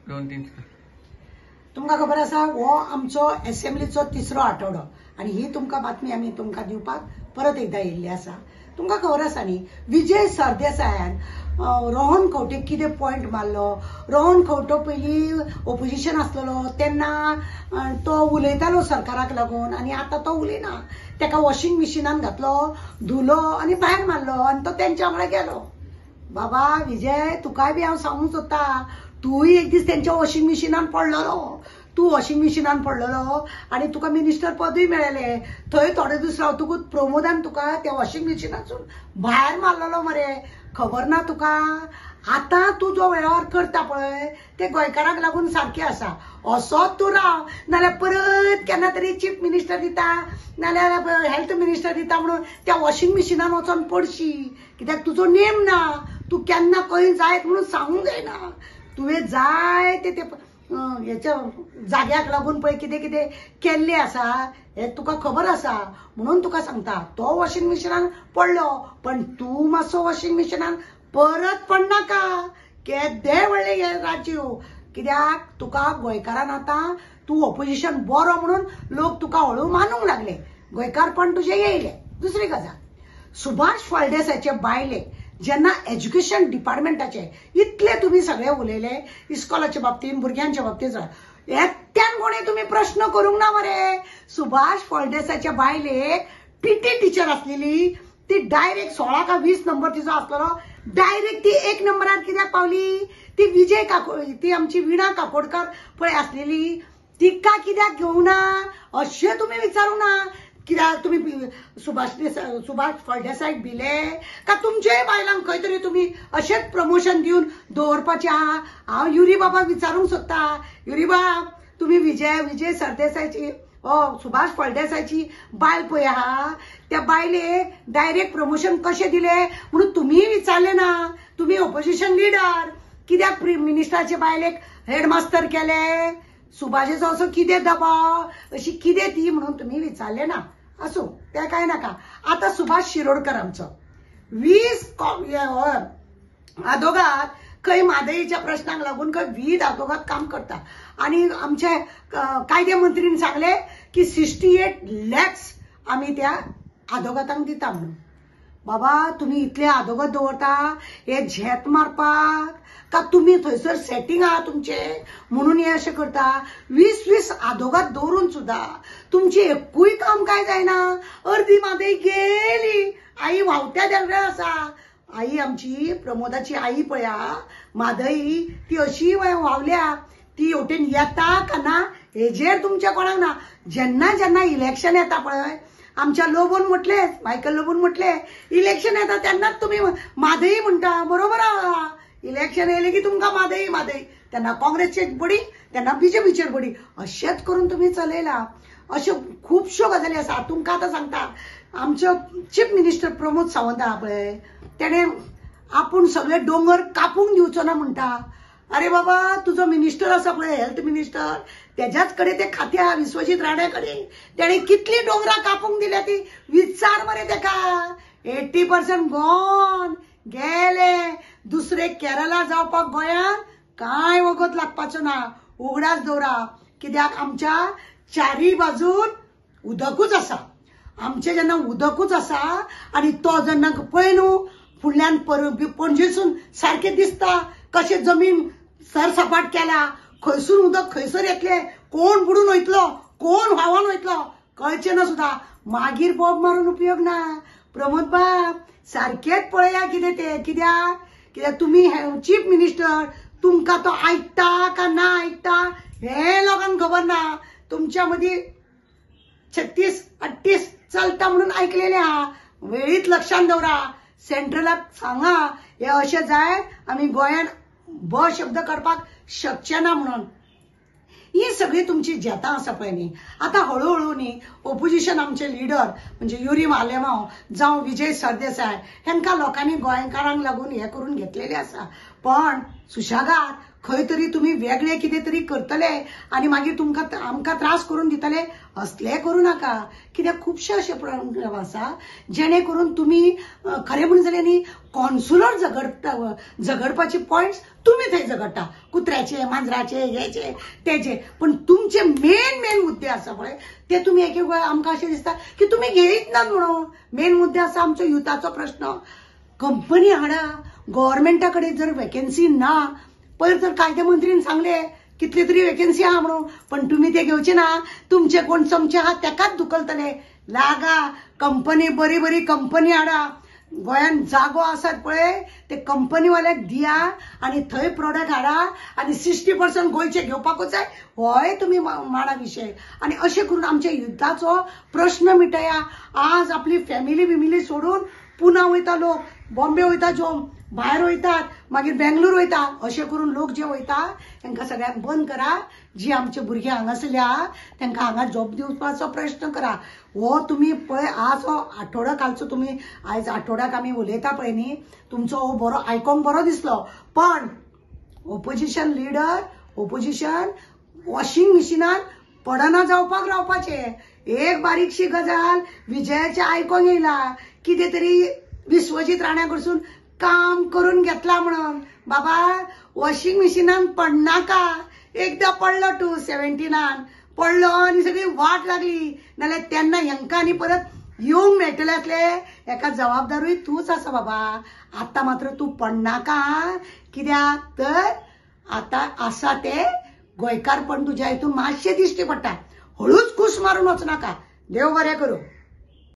तुमका खबर आसा हो आमचो असेंब्लीचो तिसरो आठवडो आणि ही तुमका बातमी आम्ही तुमका दिवपाक परत एकदा येयल्ली आसा। तुमका खबर आसा न्ही विजय सरदेसायान रोहन खंवटेक कितें पॉइंट मारलो। रोहन खंवटो पयलीं ओपोजिशन आसलेलो तेन्ना तो उलयतालो सरकाराक लागून आणि आता तो उलयना। तेका वॉशिंग मशिनान घातलो धुलो आणि भायर मारलो आणि तो तेंच्या वांगडा गेलो। बाबा विजय तुकाय बी हांव सांगूंक सोदता तूय एक दीस तेंच्या वॉशिंग मशिनान पडलेलो। तू वॉशिंग मशिनान पडलेलो आणि तुका मिनिस्टर पदूय मेळ्ळेले थंय थोडे दीस रावतकूच प्रमोदान तुका त्या वॉशिंग मशिनासून भायर मारलेलो मरे। खबर ना तुका आता तू जो वेव्हार करता पळय ते गोंयकारांक लागून सारखे आसा। असोच तू राव नाल्यार परत केन्ना तरी चीफ मिनिस्टर दिता नाल्यार हेल्थ मिनिस्टर दिता म्हणून त्या वॉशिंग मशिनान वचोन पडशी कित्याक तुजो नेम ना। तू केन्ना खंय जायत म्हणून सांगूंक जायना। तुवें जाय ते हेच्या जाग्याक लागून पळय कितें कितें केल्लें आसा हे तुका खबर आसा म्हणून तुका सांगता। तो वॉशिंग मशिनान पडलो पण तू मातसो वॉशिंग मशिनान परत पडनाका। केदे व्हडले हे राजीव कित्याक तुका गोंयकारान आता तू ऑपोजिशन बरो म्हणून लोक तुका हळू मानूंक लागले। गोंयकारपण तुझे येयले। दुसरी गजाल सुभाष फळदेसाचे बायले जेन्ना एज्युकेशन डिपार्टमेंटाचे इतले तुम्ही सगळे उलयले इस्कॉलाच्या बाबतीन भुरग्यांच्या बाबतीन एकट्यान कोणी तुम्ही प्रश्न करूंक ना मरे। सुभाष फळदेसाच्या बायलेक पीटी टीचर असलेली ती डायरेक्ट 16 का 20 नंबर तिचो आसलेलो डायरेक्ट ती 1 नंबरार कित्याक पावली। ती विजय ती आमची विणा काकोडकर पळय असलेली तिका कित्याक घेवना अशें तुम्ही विचारूंक ना। कित्याक तुम्ही सुभाष फळदेसायक भिले का तुमचे बायलांक खंय तरी तुम्ही अशेंच प्रमोशन दिवन दवरपाचे आहा। हांव युरी बाबा विचारूंक सोदता युरी बाब तुम्ही विजय सरदेसायची सुभाष फळदेसायची बायल पळय आहा त्या बायलेक डायरेक्ट प्रमोशन कशें दिले म्हणून तुम्ही विचारले ना। तुम्ही ऑपोजिशन लीडर कित्याक मिनिस्टराचे बायलेक हेडमास्टर केले सुभाषेचो असो कितें दबाव अशी कितें ती म्हणून तुम्ही विचारले ना। असो ते काय नाका। आता सुभाष शिरोडकर आमचो 20 आदोगात खंय म्हादईच्या प्रश्नाक लागून खंय 20 आदोगात काम करता आणि आमचे कायदे मंत्रीन सांगले की 68 lakhs आम्ही त्या आदोगातांक दिता म्हणून। बाबा तुम्ही इतले आदोगात दवरता हे झेत मारपाक का तुम्ही थंयसर सेटिंग आहा तुमचे म्हणून हे अशें करता। 20 आदोगात दवरून सुद्धा तुमचे एकूय काम काय जायना। अर्धी म्हादई गेली आई व्हांवत्या देगळ्या आसा। आई आमची प्रमोदाची आई पळया म्हादई ती अशी व्हांवल्या ती हेवटेन येता का ना हेजेर तुमच्या कोणाक ना। जेन्ना जेन्ना इलेक्शन येता पळय आमच्या लोबोन म्हटले मायकल लोबोन म्हटले इलेक्शन येता तेन्नाच तुम्ही म्हादई म्हणटा बरोबर आहा। इलेक्शन येयले की तुमकां म्हादई तेन्ना काँग्रेसचेर बडी तेन्ना बीजेपीचेर बडी अशेंच करून तुम्ही चलयला। अश्यो खुबश्यो गजाली आसा। तुमकां आतां सांगता आमचो चीफ मिनिस्टर प्रमोद सावंत आहा पळय तेणे आपूण सगळे डोंगर कापूंक दिवचो ना म्हणटा। अरे बाबा तुजो मिनिस्टर आसा पळय हेल्थ मिनिस्टर तेज्याच कडेन ते खातें आहा विश्वजीत राणे कडेन तेणे कितली डोंगरां कापूंक दिल्या ती विचार मरे तेका। 80% गॉन गेले। दुसरे केरला जावपाक गोंयात काय वगत लागपाचो ना। उगडास दवरा कित्याक आमच्या चारी बाजून उदकूच आसा। आमचे जेन्ना उदकूच आसा आणि तो जेन्ना पळय न्हू फुडल्यान पणजेसून सारखे दिसता कशें जमीन सरसपाट केला खंयसून उदक खंयसर येतले कोण बुडून वयतलो कोण व्हांवून वयतलो कळचें ना सुद्धा। मागीर बोब मारून उपयोग ना। प्रमोद बाब सारखेच पळया कितें ते कित्याक तुम्ही चीफ मिनिस्टर तुमकां तो आयकता का ना आयकता हे लोकांक खबर ना। तुमच्या मदीं 36-38 चलता म्हणून आयकलेले आहा। वेळीच लक्षात दवरा सेंट्रलाक सांगा हे अशें जाय आमी गोंयान ब शब्द करपाक शकचे ना म्हणून। ही सगळी तुमची जेतां आसा पळय न्ही आता हळूहळू न्ही ऑपोजिशन आमचे लीडर म्हणजे युरी मालेमाव जावं विजय सरदेसाय हेंकां लोकांनी गोंयकारांक लागून हे करून घेतलेले आसा। पण सुशेगाद खंय तरी तुम्ही वेगळे कितें तरी करतले आनी मागीर तुमकां आमकां त्रास करून दितले असले करू नाका कित्याक खुबशे असे प्रोग्राम आसा जेणे करून तुम्ही खरें म्हणून जाल्यार न्ही कॉन्सुलर झगडपाचे पॉयंट्स तुम्ही थंय झगडटा कुत्र्याचे मांजराचे हेचे तेचे पण तुमचे मेन मुद्दे आसा पळय ते तुम्ही एक वेळ आमकां अशें दिसता की तुम्ही घेयत नात म्हणून मेन मुद्दे आसा आमचो युथाचो प्रश्न कंपनी हाडा गव्हर्नमेंटा कडेन जर वेकन्सी ना पयर तर कायदे मंत्रीन सांगले कितली तरी वेकन्सी आहा म्हणून पण तुम्ही ते घेवचे ना तुमचे कोण चमचे आहात तेकाच धुकलतले लागा कंपनी बरी कंपनी हाडा गोंयान जागो आसात पळय ते कंपनीवाल्याक दिया आणि थंय प्रोडक्ट हाडा आणि 60% गोंयचे घेवपाकूच जाय होय तुम्ही माडा विषय आणि अशें करून आमच्या युद्धाचो प्रश्न मिटया आज आपली फॅमिली सोडून पुना वयता लोक बॉम्बे वयता जो भायर वयतात मागीर बेंगलूर वयता अशें करून लोक जे वयता तांकां सगळ्यांक बंद करा जी आमचे भुरगे हांगासले आहा तांकां हांगा जॉब दिवपाचो प्रयत्न करा हो तुम्ही पळय आज हो आठवडो कालचो तुम्ही आयज आठवड्याक आमी उलयता पळय न्ही तुमचो हो बरो आयकोंक बरो दिसलो पण ओपोजिशन लिडर ओपोजिशन वॉशिंग मशिनान पडना जावपाक रावपाचे एक बारीकशी गजाल विजयाचे आयकोंक येयला कितें तरी विश्वजीत राणा कडसून काम करून घेतला म्हणून बाबा वॉशिंग मशिनान पडनाका एकदा पडलो 217 पडलो आणि सगळी वाट लागली नाल्यार तेन्ना हेंकां आनी परत येवंक मेळटले आसले हेका जबाबदारूय तूच आसा बाबा आता मात्र तू पडनाका कित्याक तर आता आसा ते गोंयकारपण तुज्या हितून मातशें दिश्टी पडटा हळूच खूश मारून वचनाका देव बरें करूं